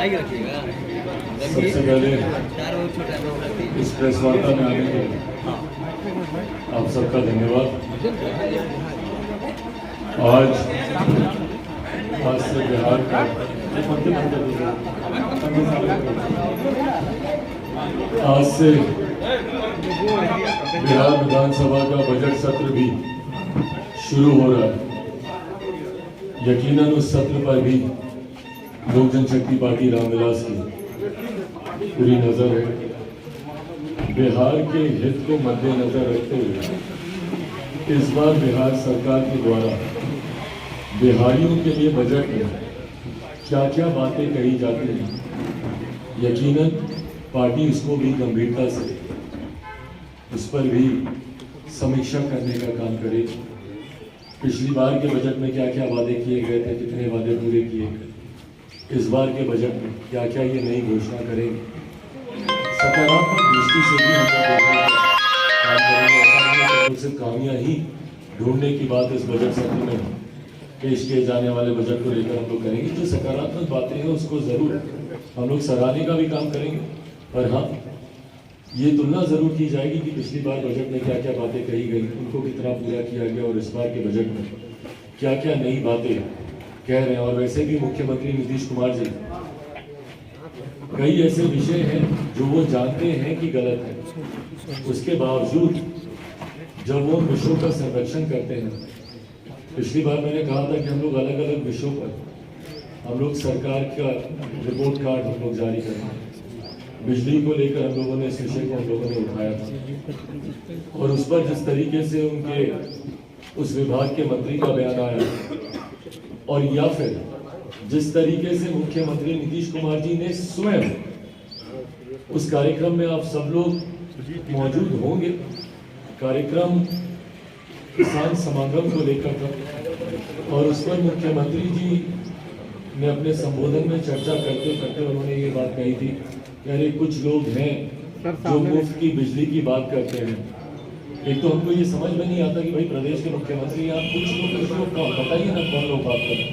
सबसे पहले इस प्रेस वार्ता में आने के लिए आप सबका धन्यवाद। आज से बिहार का आज से बिहार विधानसभा का बजट सत्र भी शुरू हो रहा है। यकीनन उस सत्र पर भी लोक जनशक्ति पार्टी रामविलास की पूरी नजर है। बिहार के हित को मद्देनजर रखते हुए इस बार बिहार सरकार के द्वारा बिहारियों के लिए बजट में क्या क्या बातें कही जाती हैं, यकीनन पार्टी इसको भी गंभीरता से उस पर भी समीक्षा करने का काम करेगी। पिछली बार के बजट में क्या क्या वादे किए गए थे, कितने वादे पूरे किए गए, इस बार के बजट में क्या क्या ये नई घोषणा करेंगे, सकारात्मक दृष्टि से भी हम लोग काम करेंगे। ऐसा सिर्फ खामियां ही ढूंढने की बात इस बजट सत्र में पेश किए जाने वाले बजट को लेकर हम लोग करेंगे। जो सकारात्मक बातें हैं उसको जरूर हम लोग सराहने का भी काम करेंगे, और हाँ, ये तुलना जरूर की जाएगी कि पिछली बार बजट में क्या क्या बातें कही गई, उनको कितना पूरा किया गया, और इस बार के बजट में क्या क्या नई बातें कह रहे हैं। और वैसे भी मुख्यमंत्री नीतीश कुमार जी कई ऐसे विषय हैं जो वो जानते हैं कि गलत है, उसके बावजूद जब वो विषयों का संरक्षण करते हैं। पिछली बार मैंने कहा था कि हम लोग अलग अलग विषयों पर हम लोग सरकार का रिपोर्ट कार्ड हम लोग जारी कर रहे हैं। बिजली को लेकर हम लोगों ने इस विषय को हम लोगों ने उठाया था, और उस पर जिस तरीके से उनके उस विभाग के मंत्री का बयान आया, और या फिर जिस तरीके से मुख्यमंत्री नीतीश कुमार जी ने स्वयं उस कार्यक्रम में आप सब लोग मौजूद होंगे, कार्यक्रम किसान समागम को लेकर था, और उस पर मुख्यमंत्री जी ने अपने संबोधन में चर्चा करते करते उन्होंने ये बात कही थी कि अरे कुछ लोग हैं जो मुफ्त की बिजली की बात करते हैं। एक तो हमको ये समझ में नहीं आता कि भाई प्रदेश के मुख्यमंत्री आप कुछ लोग बताइए ना कौन लोग बात कर रहे हैं।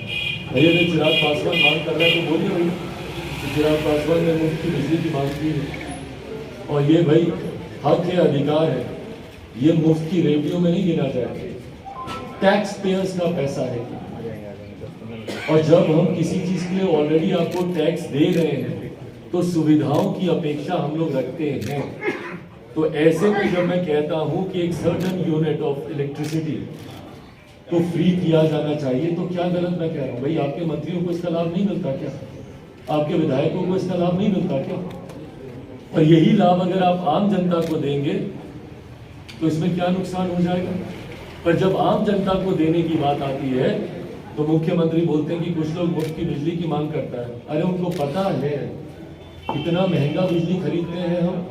भैया ने चिराग पासवान मांग कर रहा है तो बोलिए भाई, चिराग पासवान ने मुफ्त की बिजली की मांग की है, और ये भाई हक है, अधिकार है। ये मुफ्त की रेवड़ियों में नहीं गिना जाएगा, टैक्स पेयर्स का पैसा है। और जब हम किसी चीज के लिए ऑलरेडी आपको टैक्स दे रहे हैं तो सुविधाओं की अपेक्षा हम लोग रखते हैं। तो ऐसे में जब मैं कहता हूं कि एक सर्टेन यूनिट ऑफ इलेक्ट्रिसिटी तो फ्री किया जाना चाहिए, तो क्या गलत मैं कह रहा हूं? भाई आपके मंत्रियों को इसका लाभ नहीं मिलता क्या? आपके विधायकों को इसका लाभ नहीं मिलता क्या? और यही लाभ अगर आप आम जनता को देंगे तो इसमें क्या नुकसान हो जाएगा? पर जब आम जनता को देने की बात आती है तो मुख्यमंत्री बोलते हैं कि कुछ लोग मुफ्त की बिजली की मांग करता है। अरे उनको पता है कितना महंगा बिजली खरीदते हैं हम,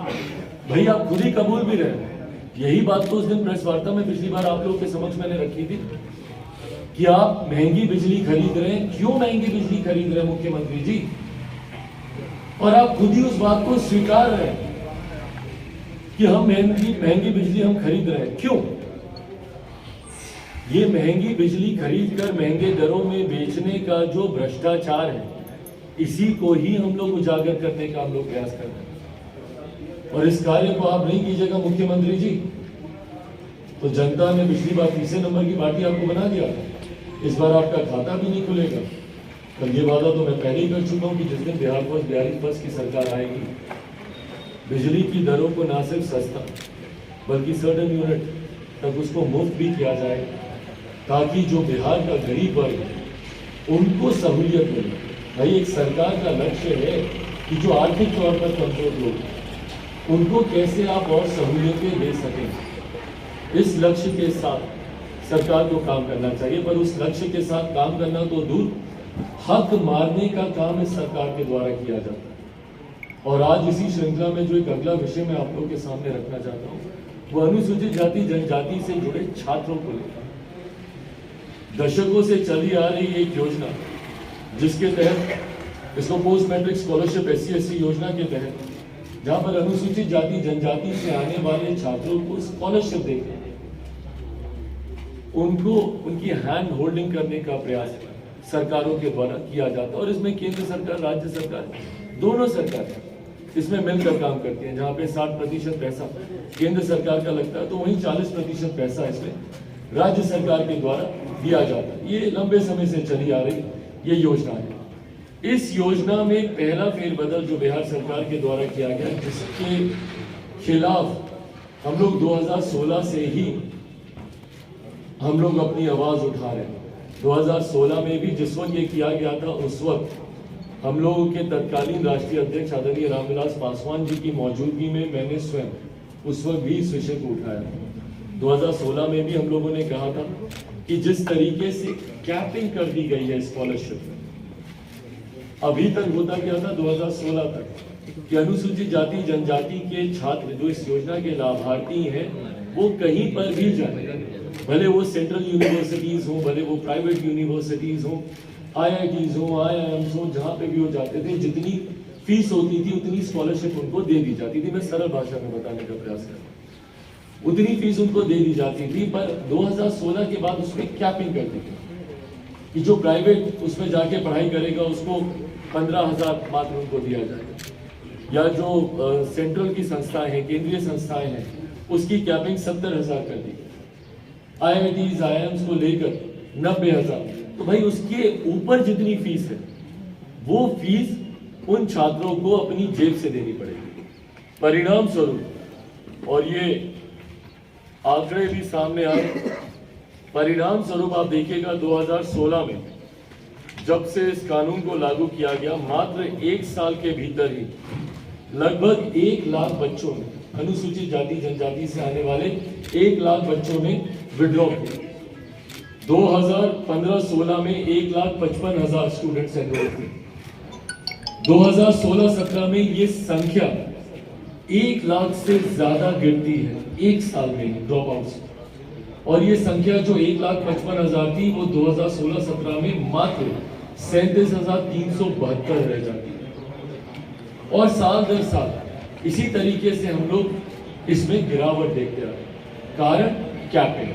भाई आप खुद ही कबूल भी रहे। यही बात तो उस दिन प्रेस वार्ता में पिछली बार आप लोगों के समक्ष मैंने रखी थी कि आप महंगी बिजली खरीद रहे हैं। क्यों महंगी बिजली खरीद रहे हैं मुख्यमंत्री जी? और आप खुद ही उस बात को स्वीकार रहे हैं कि हम महंगी बिजली हम खरीद रहे हैं। क्यों? ये महंगी बिजली खरीदकर महंगे दरों में बेचने का जो भ्रष्टाचार है, इसी को ही हम लोग उजागर करने का हम लोग प्रयास कर रहे हैं। और इस कार्य को आप नहीं कीजिएगा मुख्यमंत्री जी तो जनता ने पिछली बार तीसरे नंबर की पार्टी आपको बना दिया था, इस बार आपका खाता भी नहीं खुलेगा। पर ये वादा तो मैं पहले ही कर चुका हूं कि जिस दिन बिहार फर्स्ट की सरकार आएगी, बिजली की दरों को ना सिर्फ सस्ता बल्कि सर्टेन यूनिट तक उसको मुफ्त भी किया जाए, ताकि जो बिहार का गरीब वर्ग है उनको सहूलियत मिले। भाई एक सरकार का लक्ष्य है कि जो आर्थिक तौर पर कमजोर लोग उनको कैसे आप और सहूलियतें दे सकें। इस लक्ष्य के साथ सरकार को काम करना चाहिए, पर उस लक्ष्य के साथ काम करना तो दूर, हक मारने का काम इस सरकार के द्वारा किया जाता है। और आज इसी श्रृंखला में जो एक अगला विषय मैं आप लोगों के सामने रखना चाहता हूँ वो अनुसूचित जाति जनजाति से जुड़े छात्रों को लेकर दशकों से चली आ रही एक योजना, जिसके तहत इसको पोस्ट मैट्रिक स्कॉलरशिप SC/ST योजना के तहत, जहां पर अनुसूचित जाति जनजाति से आने वाले छात्रों को स्कॉलरशिप देकर उनको उनकी हैंड होल्डिंग करने का प्रयास है। सरकारों के द्वारा किया जाता है। और इसमें केंद्र सरकार, राज्य सरकार, दोनों सरकारें इसमें मिलकर काम करती हैं। जहाँ पे 60% पैसा केंद्र सरकार का लगता है, तो वहीं 40% पैसा इसमें राज्य सरकार के द्वारा दिया जाता है। ये लंबे समय से चली आ रही ये योजना है। इस योजना में पहला फेरबदल जो बिहार सरकार के द्वारा किया गया, जिसके खिलाफ हम लोग 2016 से ही हम लोग अपनी आवाज उठा रहे हैं। 2016 में भी जिस वक्त ये किया गया था, उस वक्त हम लोगों के तत्कालीन राष्ट्रीय अध्यक्ष आदरणीय रामविलास पासवान जी की मौजूदगी में मैंने स्वयं उस वक्त भी इस विषय को उठाया। 2016 में भी हम लोगों ने कहा था कि जिस तरीके से कैपिंग कर दी गई है स्कॉलरशिप में, अभी तक होता क्या था 2016 तक कि अनुसूचित जाति जनजाति के छात्र जो इस योजना के लाभार्थी हैं, वो कहीं पर भी जाए, भले वो सेंट्रल यूनिवर्सिटीज हो, भले वो प्राइवेट यूनिवर्सिटीज हो, IITs हो, IIMs हो, जहाँ पे भी वो जाते थे, जितनी फीस होती थी उतनी स्कॉलरशिप उनको दे दी जाती थी। मैं सरल भाषा में बताने का प्रयास कर रहा हूँ। उतनी फीस उनको दे दी जाती थी, पर 2016 के बाद उसमें कैपिंग कर दी गई कि जो प्राइवेट उसमें जाके पढ़ाई करेगा उसको 15,000 मात्र उनको दिया जाएगा, या जो सेंट्रल की संस्थाएं हैं, केंद्रीय संस्थाएं हैं, उसकी कैपिंग 70,000 कर दी। IITs, IIMs को लेकर 90,000। तो भाई उसके ऊपर जितनी फीस है, वो फीस उन छात्रों को अपनी जेब से देनी पड़ेगी। परिणाम स्वरूप, और ये आंकड़े भी सामने आए, परिणाम स्वरूप आप देखिएगा 2016 में जब से इस कानून को लागू किया गया, मात्र 1 साल के भीतर ही लगभग 1 लाख बच्चों ने, अनुसूचित जाति जनजाति से आने वाले 1 लाख बच्चों ने विड्रॉ किया। 2015-16 में 1,55,000 स्टूडेंट्स एनरोल थे। 2016-17 में ये संख्या 1 लाख से ज्यादा गिरती है 1 साल में ड्रॉप आउट्स, और ये संख्या जो 1,55,000 थी वो 2016-17 में मात्र 37,372 रह जाती है। और साल दर साल इसी तरीके से हम लोग इसमें गिरावट देखते आ रहे हैं। कारण कैपिंग।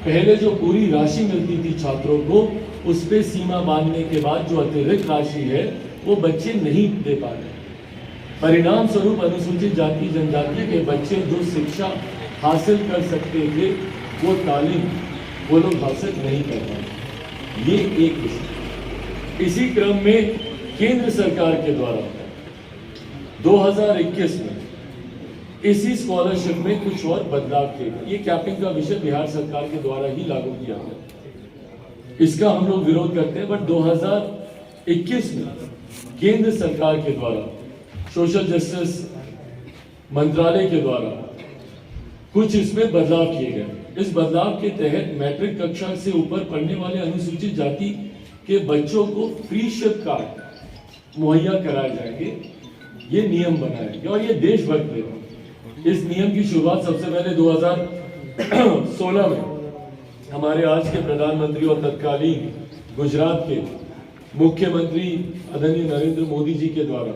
पहले जो पूरी राशि मिलती थी छात्रों को, उस पे सीमा बांधने के बाद जो अतिरिक्त राशि है वो बच्चे नहीं दे पा रहे। परिणाम स्वरूप अनुसूचित जाति जनजाति के बच्चे जो शिक्षा हासिल कर सकते थे, वो तालीम वो लोग हासिल नहीं कर पाए। ये एक विषय। इसी क्रम में केंद्र सरकार के द्वारा 2021 में इसी स्कॉलरशिप में कुछ और बदलाव किए गए। ये कैपिंग का विषय बिहार सरकार के द्वारा ही लागू किया गया, इसका हम लोग विरोध करते हैं। बट 2021 में केंद्र सरकार के द्वारा सोशल जस्टिस मंत्रालय के द्वारा कुछ इसमें बदलाव किए गए। इस बदलाव के तहत मैट्रिक कक्षा से ऊपर पढ़ने वाले अनुसूचित जाति के बच्चों को फ्री शिप कार्ड मुहैया कराए जाएंगे, ये नियम बनाया गया। और ये देश भर में इस नियम की शुरुआत सबसे पहले 2016 में हमारे आज के प्रधानमंत्री और तत्कालीन गुजरात के मुख्यमंत्री आदरणीय नरेंद्र मोदी जी के द्वारा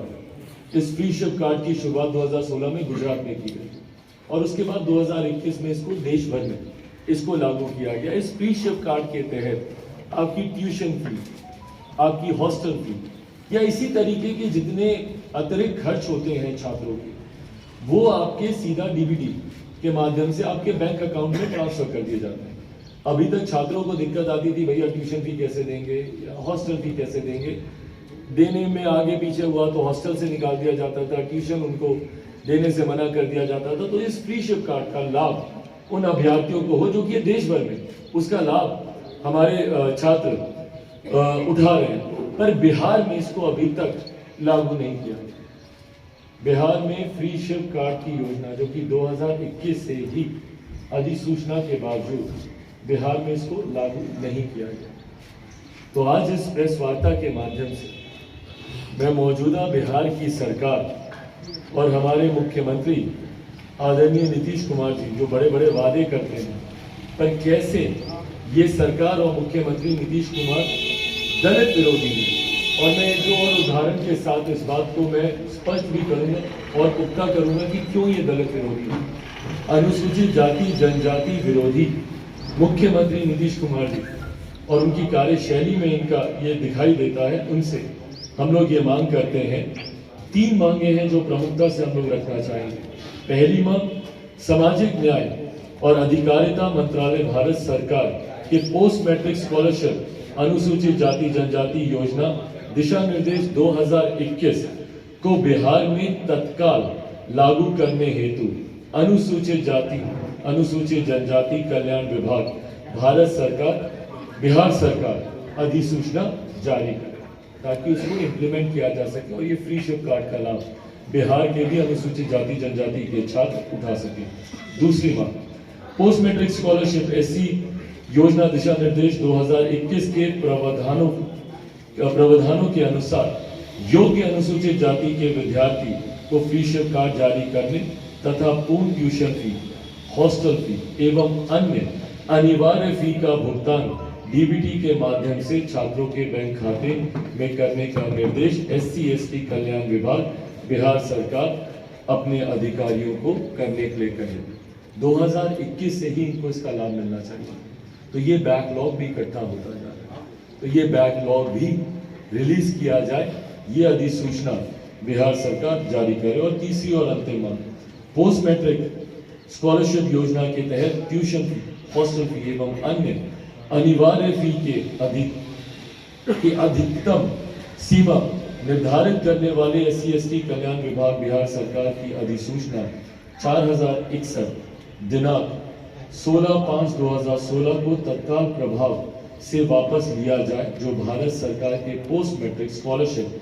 इस फ्री शिप कार्ड की शुरुआत 2016 में गुजरात में की गई, और उसके बाद 2021 में इसको देश भर में इसको लागू किया गया। इस फ्री शिप कार्ड के तहत आपकी ट्यूशन फी, आपकी हॉस्टल फी, या इसी तरीके के जितने अतिरिक्त खर्च होते हैं छात्रों के, वो आपके सीधा डीबीटी के माध्यम से आपके बैंक अकाउंट में ट्रांसफर कर दिए जाते हैं। अभी तक छात्रों को दिक्कत आती थी, भैया ट्यूशन फी कैसे देंगे, हॉस्टल फी कैसे देंगे, देने में आगे पीछे हुआ तो हॉस्टल से निकाल दिया जाता था, ट्यूशन उनको देने से मना कर दिया जाता था। तो इस फ्री शिप कार्ड का लाभ उन अभ्यर्थियों को हो, जो कि देश भर में उसका लाभ हमारे छात्र उठा रहे हैं। पर बिहार में इसको अभी तक लागू नहीं किया। बिहार में फ्री शिप कार्ड की योजना, जो कि 2021 से ही अधिसूचना के बावजूद बिहार में इसको लागू नहीं किया गया। तो आज इस प्रेस वार्ता के माध्यम से मैं मौजूदा बिहार की सरकार और हमारे मुख्यमंत्री आदरणीय नीतीश कुमार जी, जो बड़े बड़े वादे करते हैं, पर कैसे ये सरकार और मुख्यमंत्री नीतीश कुमार दलित विरोधी है। और मैं एक दो और उदाहरण के साथ इस बात को मैं स्पष्ट भी करूंगा और पुख्ता करूंगा कि क्यों ये दलित विरोधी है। अनुसूचित जाति जनजाति विरोधी मुख्यमंत्री नीतीश कुमार जी और उनकी कार्यशैली में इनका ये दिखाई देता है, उनसे हम लोग ये मांग करते हैं। 3 मांगे हैं जो प्रमुखता से हम लोग रखना चाहेंगे। पहली मांग, सामाजिक न्याय और अधिकारिता मंत्रालय भारत सरकार के पोस्ट मैट्रिक स्कॉलरशिप अनुसूचित जाति जनजाति योजना दिशा निर्देश 2021 को बिहार में तत्काल लागू करने हेतु अनुसूचित जाति अनुसूचित जनजाति कल्याण विभाग भारत सरकार बिहार सरकार अधिसूचना जारी करे, ताकि उसको इम्प्लीमेंट किया जा सके और ये फ्री शिप कार्ड का लाभ बिहार के भी अनुसूचित जाति जनजाति के छात्र उठा सके। दूसरी मांग, पोस्ट मैट्रिक स्कॉलरशिप एससी योजना दिशा निर्देश 2021 के प्रावधानों के अनुसार योग्य अनुसूचित जाति के विद्यार्थी को फ्री शिप कार्ड जारी करने तथा पूर्ण ट्यूशन फी, हॉस्टल फी एवं अन्य अनिवार्य फी का भुगतान डीबीटी के माध्यम से छात्रों के बैंक खाते में करने का निर्देश SC/ST कल्याण विभाग बिहार सरकार अपने अधिकारियों को करने के लिए कहे। 2021 से ही इनको इसका लाभ मिलना चाहिए। तो ये बैकलॉग भी इकट्ठा होता जा रहा है, तो ये बैकलॉग भी रिलीज किया जाए, ये अधिसूचना बिहार सरकार जारी करे। और तीसरी और अंतिम मांग, पोस्ट मैट्रिक स्कॉलरशिप योजना के तहत ट्यूशन फी, हॉस्टल फी एवं अन्य अनिवार्य फी के अधिकतम सीमा निर्धारित करने वाले SC/ST कल्याण विभाग बिहार सरकार की अधिसूचना 4061 दिनांक 16/5/2016 को तत्काल प्रभाव से वापस लिया जाए, जो भारत सरकार के पोस्ट मैट्रिक स्कॉलरशिप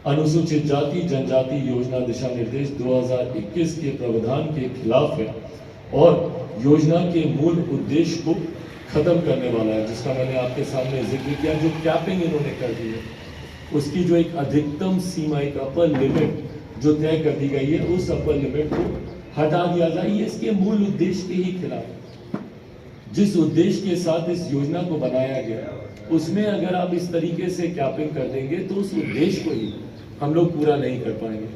अनुसूचित जाति जनजाति योजना दिशा निर्देश 2021 के प्रावधान के खिलाफ है और योजना के मूल उद्देश्य को खत्म करने वाला है, जिसका मैंने आपके सामने जिक्र किया। जो कैपिंग इन्होंने कर दी है, उसकी जो एक अधिकतम सीमा, एक अपर लिमिट जो तय कर दी गई है, उस अपर लिमिट को हटा दिया जाए। ये इसके मूल उद्देश्य के ही खिलाफ है। जिस उद्देश्य के साथ इस योजना को बनाया गया, उसमें अगर आप इस तरीके से कैपिंग कर देंगे तो उस उद्देश्य को ही हम लोग पूरा नहीं कर पाएंगे।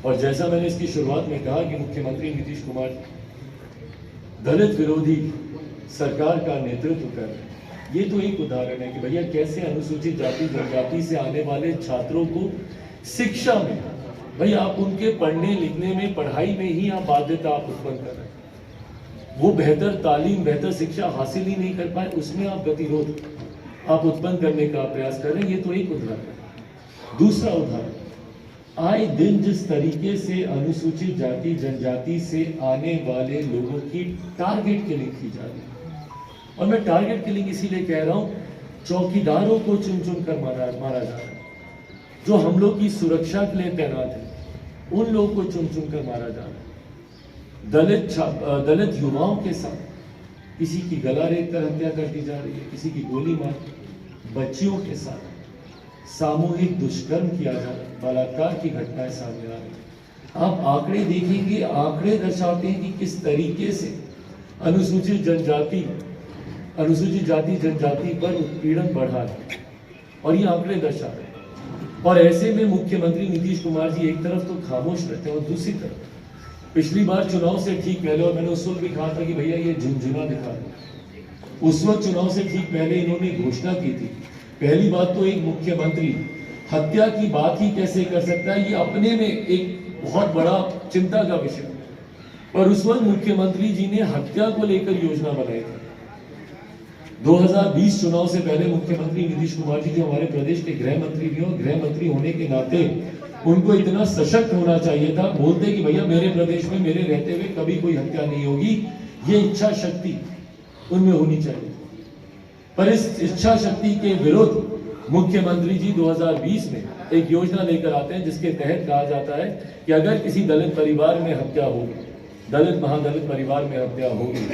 और जैसा मैंने इसकी शुरुआत में कहा कि मुख्यमंत्री नीतीश कुमार दलित विरोधी सरकार का नेतृत्व कर रहे हैं, ये तो एक उदाहरण है कि भैया कैसे अनुसूचित जाति जनजाति से आने वाले छात्रों को शिक्षा में, भैया आप उनके पढ़ने लिखने में, पढ़ाई में ही आप बाध्यता आप उत्पन्न कर रहे हैं। वो बेहतर तालीम, बेहतर शिक्षा हासिल ही नहीं कर पाए, उसमें आप गतिरोध आप उत्पन्न करने का प्रयास कर रहे हैं। ये तो एक उदाहरण है। दूसरा उदाहरण, आए दिन जिस तरीके से अनुसूचित जाति जनजाति से आने वाले लोगों की टारगेट किलिंग की जा रही है, और मैं टारगेट किलिंग इसीलिए कह रहा हूं, चौकीदारों को चुन चुन कर मारा जा रहा है। जो हम लोग की सुरक्षा के लिए तैनात है, उन लोगों को चुन चुन कर मारा जा रहा है। दलित युवाओं के साथ किसी की गला रेत कर हत्या कर दी जा रही है, किसी की गोली मार, बच्चियों के साथ सामूहिक दुष्कर्म किया जा रहा है, बलात्कार की घटनाएं सामने आ रही है। आप आंकड़े देखेंगे, आंकड़े दर्शाते हैं कि किस तरीके से अनुसूचित जाति जनजाति पर उत्पीड़न बढ़ा है, और ये आंकड़े दर्शा रहे हैं। और ऐसे में मुख्यमंत्री नीतीश कुमार जी एक तरफ तो खामोश रहते हैं और दूसरी तरफ पिछली बार चुनाव से ठीक पहले, और मैंने उस वक्त भी कहा था कि भैया ये झुंझुना दिखा रहे, उस वक्त चुनाव से ठीक पहले इन्होंने घोषणा की थी। पहली बात तो एक मुख्यमंत्री हत्या की बात ही कैसे कर सकता है, ये अपने में एक बहुत बड़ा चिंता का विषय। और उस वक्त मुख्यमंत्री जी ने हत्या को लेकर योजना बनाई थी। 2020 चुनाव से पहले मुख्यमंत्री नीतीश कुमार जी, जो हमारे प्रदेश के गृह मंत्री भी हो, गृह मंत्री होने के नाते उनको इतना सशक्त होना चाहिए था, बोलते कि भैया मेरे प्रदेश में मेरे रहते हुए कभी कोई हत्या नहीं होगी, ये इच्छा शक्ति उनमें होनी चाहिए। पर इस इच्छा शक्ति के विरुद्ध मुख्यमंत्री जी 2020 में एक योजना लेकर आते हैं, जिसके तहत कहा जाता है कि अगर किसी दलित परिवार में हत्या होगी, दलित महादलित परिवार में हत्या होगी,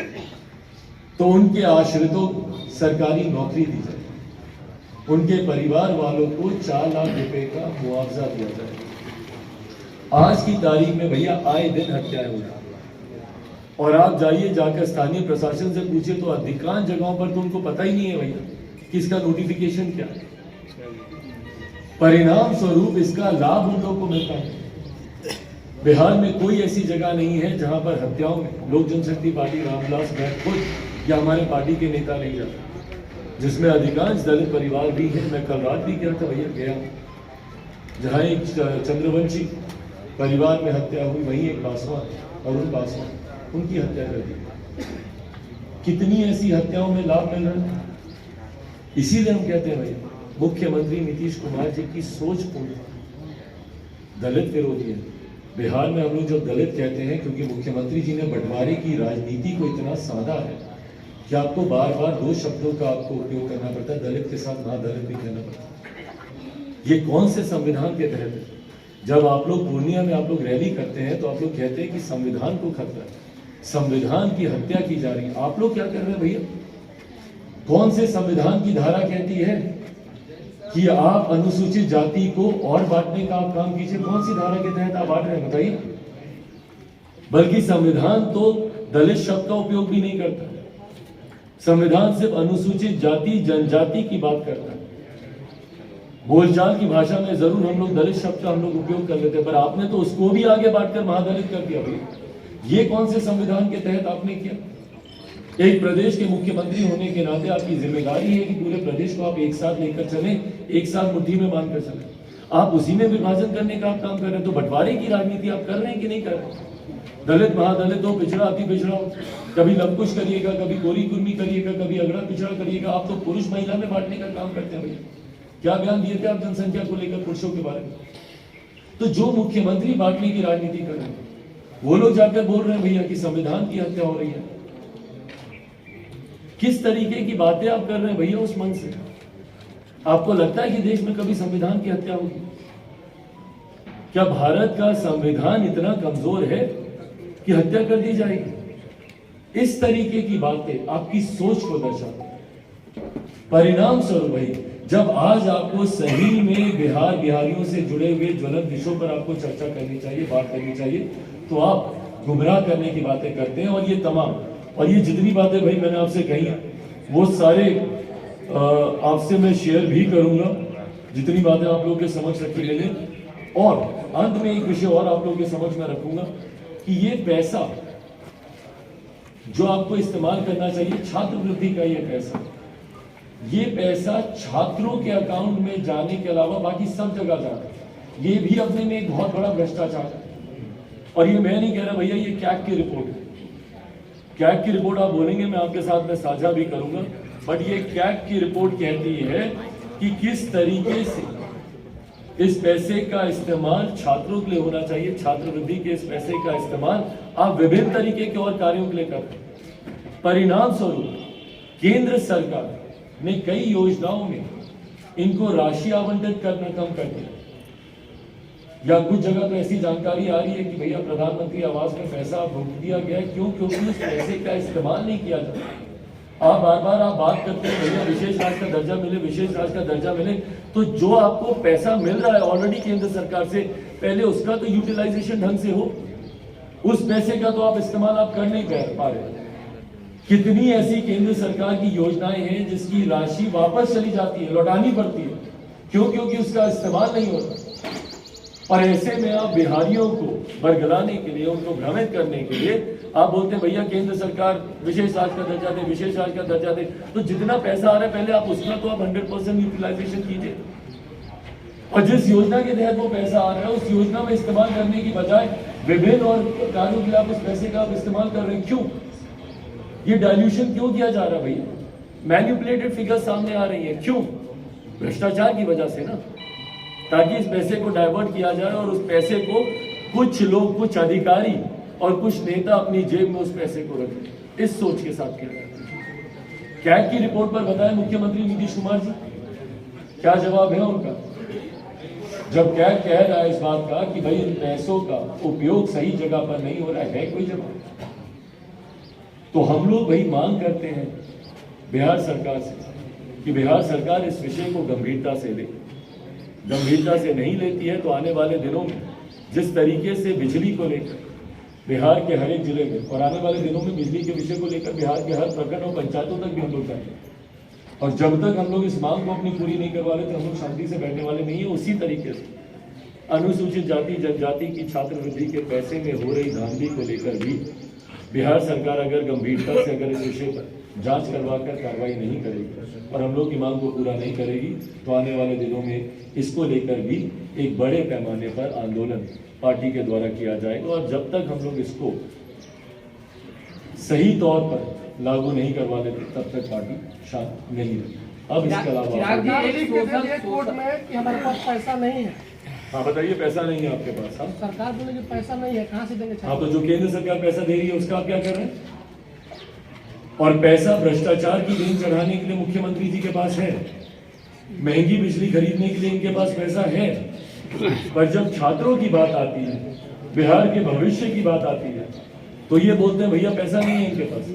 तो उनके आश्रितों को सरकारी नौकरी दी जाए, उनके परिवार वालों को 4 लाख रुपए का मुआवजा दिया जाए। आज की तारीख में भैया आए दिन हत्याएं हो रही हैं, और आप जाइए जाकर स्थानीय प्रशासन से पूछिए तो अधिकांश जगहों पर तो उनको पता ही नहीं है भैया कि इसका नोटिफिकेशन क्या है। परिणाम स्वरूप इसका लाभ उन लोगों को मिलता है। बिहार में कोई ऐसी जगह नहीं है जहां पर हत्याओं में लोक जनशक्ति पार्टी रामविलास मैं खुद या हमारे पार्टी के नेता नहीं जाते। जिसमें अधिकांश दलित परिवार भी हैं। मैं कल रात भी गया था भैया, गया जहाँ एक चंद्रवंशी परिवार में हत्या हुई, वहीं एक पासवान, अरुण पासवान, उनकी हत्या कर दी। कितनी ऐसी हत्याओं में लाभ मिल रहा है। इसीलिए हम कहते हैं भाई, मुख्यमंत्री नीतीश कुमार जी की सोच पूर्ण दलित विरोधी है। बिहार में हम लोग जब दलित कहते हैं, क्योंकि मुख्यमंत्री जी ने बंटवारे की राजनीति को इतना साधा है कि आपको बार बार दो शब्दों का आपको उपयोग करना पड़ता है, दलित के साथ महादलित भी कहना पड़ता है। ये कौन से संविधान के तहत है? जब आप लोग पूर्णिया में आप लोग रैली करते हैं तो आप लोग कहते हैं कि संविधान को खतरा है, संविधान की हत्या की जा रही है। आप लोग क्या कर रहे हैं भैया? कौन से संविधान की धारा कहती है कि आप अनुसूचित जाति को और बांटने का आप काम कीजिए? कौन सी धारा के तहत आप बांट रहे हैं बताइए? बल्कि संविधान तो दलित शब्द का उपयोग भी नहीं करता। संविधान सिर्फ अनुसूचित जाति जनजाति की बात करता है। बोलचाल की भाषा में जरूर हम लोग दलित शब्द का हम लोग उपयोग कर लेते हैं, पर आपने तो उसको भी आगे बांटकर महादलित कर दिया भैया। ये कौन से संविधान के तहत आपने किया? एक प्रदेश के मुख्यमंत्री होने के नाते आपकी जिम्मेदारी है कि पूरे प्रदेश को आप एक साथ लेकर चलें, एक साथ मुट्ठी में बांधकर चलें। आप उसी में विभाजन करने का आप काम कर रहे हैं। तो बंटवारे की राजनीति आप कर रहे हैं कि नहीं कर रहे? दलित महादलित हो, पिछड़ा अति पिछड़ा हो, कभी लवकुश करिएगा, कभी कोरी कुर्मी करिएगा, कभी अगड़ा पिछड़ा करिएगा। आप तो पुरुष महिला में बांटने का काम करते हैं भैया। क्या बयान दिए थे आप जनसंख्या को लेकर पुरुषों के बारे में? तो जो मुख्यमंत्री बांटने की राजनीति कर रहे हैं, वो लोग जाकर बोल रहे हैं भैया कि संविधान की हत्या हो रही है। किस तरीके की बातें आप कर रहे हैं भैया उस मन से? आपको लगता है कि देश में कभी संविधान की हत्या होगी? क्या भारत का संविधान इतना कमजोर है कि हत्या कर दी जाएगी? इस तरीके की बातें आपकी सोच को दर्शाती है। परिणाम स्वरूप भाई, जब आज आपको सही में बिहारियों से जुड़े हुए ज्वलंत विषयों पर आपको चर्चा करनी चाहिए, बात करनी चाहिए, तो आप गुमराह करने की बातें करते हैं। और ये तमाम और ये जितनी बातें भाई मैंने आपसे कही वो सारे आपसे मैं शेयर भी करूंगा, जितनी बातें आप लोगों के समक्ष रखी गई हैं। और अंत में एक विषय और आप लोगों के समक्ष में रखूंगा कि ये पैसा जो आपको इस्तेमाल करना चाहिए, छात्रवृत्ति का ये पैसा छात्रों के अकाउंट में जाने के अलावा बाकी सब जगह जा रहा है। ये भी अपने में एक बहुत बड़ा भ्रष्टाचार है। और ये मैं नहीं कह रहा भैया, ये कैग की रिपोर्ट है। कैग की रिपोर्ट आप बोलेंगे, मैं आपके साथ में साझा भी करूंगा, बट ये कैग की रिपोर्ट कहती है कि किस तरीके से इस पैसे का इस्तेमाल छात्रों के लिए होना चाहिए। छात्रवृत्ति के इस पैसे का इस्तेमाल आप विभिन्न तरीके के और कार्यों के लिए करते हैं। परिणाम स्वरूप केंद्र सरकार ने कई योजनाओं में इनको राशि आवंटित करना कम कर दिया, या कुछ जगह तो ऐसी जानकारी आ रही है कि भैया प्रधानमंत्री आवास में पैसा रोक दिया गया है। क्यों? क्योंकि उस पैसे का इस्तेमाल नहीं किया जाता। आप बार बार आप बात करते हैं भैया विशेष राज्य का दर्जा मिले, विशेष राज्य का दर्जा मिले, तो जो आपको पैसा मिल रहा है ऑलरेडी केंद्र सरकार से, पहले उसका तो यूटिलाइजेशन ढंग से हो। उस पैसे का तो आप इस्तेमाल आप कर नहीं पा रहे। कितनी ऐसी केंद्र सरकार की योजनाएं हैं जिसकी राशि वापस चली जाती है, लौटानी पड़ती है। क्यों? क्योंकि उसका इस्तेमाल नहीं होता। और ऐसे में आप बिहारियों को बरगलाने के लिए, उनको भ्रमित करने के लिए आप बोलते हैं भैया केंद्र सरकार विशेष राज्य का दर्जा दे, विशेष राज्य का दर्जा दे। तो जितना पैसा आ रहा है पहले आप उसका तो आप 100% यूटिलाइजेशन कीजिए। और जिस योजना के तहत वो पैसा आ रहा है उस योजना में इस्तेमाल करने की बजाय विभिन्न और कार्यों के लिए आप उस पैसे का आप इस्तेमाल कर रहे हैं। क्यों? ये डाइल्यूशन क्यों किया जा रहा है भैया? मैनिपुलेटेड फिगर सामने आ रही है। क्यों? भ्रष्टाचार की वजह से ना, ताकि इस पैसे को डाइवर्ट किया जाए और उस पैसे को कुछ लोग, कुछ अधिकारी और कुछ नेता अपनी जेब में उस पैसे को रखें। इस सोच के साथ किया जाता है। कैग की रिपोर्ट पर बताएं मुख्यमंत्री नीतीश कुमार जी, क्या जवाब है उनका? जब कैग कह रहा है इस बात का कि भाई इन पैसों का उपयोग सही जगह पर नहीं हो रहा है कोई जवाब? तो हम लोग वही मांग करते हैं बिहार सरकार से कि बिहार सरकार इस विषय को गंभीरता से ले। गंभीरता से नहीं लेती है तो आने वाले दिनों में जिस तरीके से बिजली को लेकर बिहार के हर एक जिले में, और आने वाले दिनों में बिजली के विषय को लेकर बिहार के हर प्रखंड और पंचायतों तक भी हम लोग जाएंगे। और जब तक हम लोग इस मांग को अपनी पूरी नहीं करवा लेते हम लोग शांति से बैठने वाले नहीं है। उसी तरीके से अनुसूचित जाति जनजाति की छात्रवृत्ति के पैसे में हो रही धांधली को लेकर भी बिहार सरकार अगर गंभीरता से अगर इस विषय पर जांच करवाकर कार्रवाई नहीं करेगी और हम लोग की मांग को पूरा नहीं करेगी तो आने वाले दिनों में इसको लेकर भी एक बड़े पैमाने पर आंदोलन पार्टी के द्वारा किया जाएगा। और जब तक हम लोग इसको सही तौर पर लागू नहीं करवा लेते तब तक पार्टी शांत नहीं रहेगी। अब इसके अलावा कोर्ट में कि हमारे पास पैसा नहीं है। हाँ बताइए, पैसा नहीं है आपके पास? हाँ, सरकार बोले कि पैसा नहीं है, कहाँ से देंगे? हाँ, तो जो केंद्र सरकार पैसा दे रही है उसका आप क्या कर रहे हैं? और पैसा भ्रष्टाचार की गेंद चढ़ाने के लिए मुख्यमंत्री जी के पास है, महंगी बिजली खरीदने के लिए इनके पास पैसा है, पर जब छात्रों की बात आती है, बिहार के भविष्य की बात आती है, तो ये बोलते हैं भैया पैसा नहीं है इनके पास।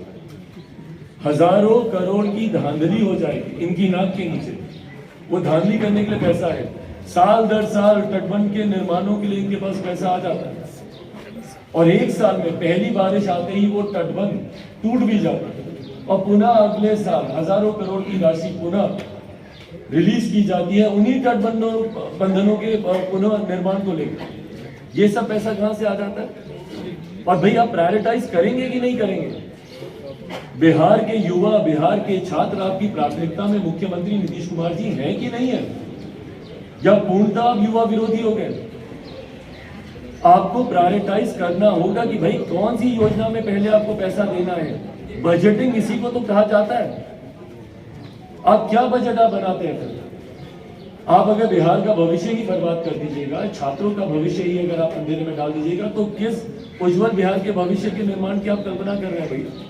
हजारों करोड़ की धांधली हो जाएगी इनकी नाक के नीचे, वो धांधली करने के लिए पैसा है। साल दर साल तटबंध के निर्माणों के लिए इनके पास पैसा आ जाता है और एक साल में पहली बारिश आते ही वो तटबंध टूट भी जाता है और पुनः अगले साल हजारों करोड़ की राशि पुनः रिलीज की जाती है उन्हीं तटबंधों के पुनः निर्माण को लेकर। ये सब पैसा कहां से आ जाता है? और भैया प्रायोरिटाइज करेंगे कि नहीं करेंगे? बिहार के युवा, बिहार के छात्र आपकी प्राथमिकता में मुख्यमंत्री नीतीश कुमार जी हैं कि नहीं है, या पूर्णतः आप युवा विरोधी हो गए? आपको प्रायोरिटाइज करना होगा कि भाई कौन सी योजना में पहले आपको पैसा देना है। बजटिंग इसी को तो कहा जाता है। आप क्या बजट आप बनाते हैं? आप अगर बिहार का भविष्य ही बर्बाद कर दीजिएगा, छात्रों का भविष्य ही अगर आप अंधेरे में डाल दीजिएगा, तो किस उज्जवल बिहार के भविष्य के निर्माण की आप कल्पना कर रहे हैं भैया?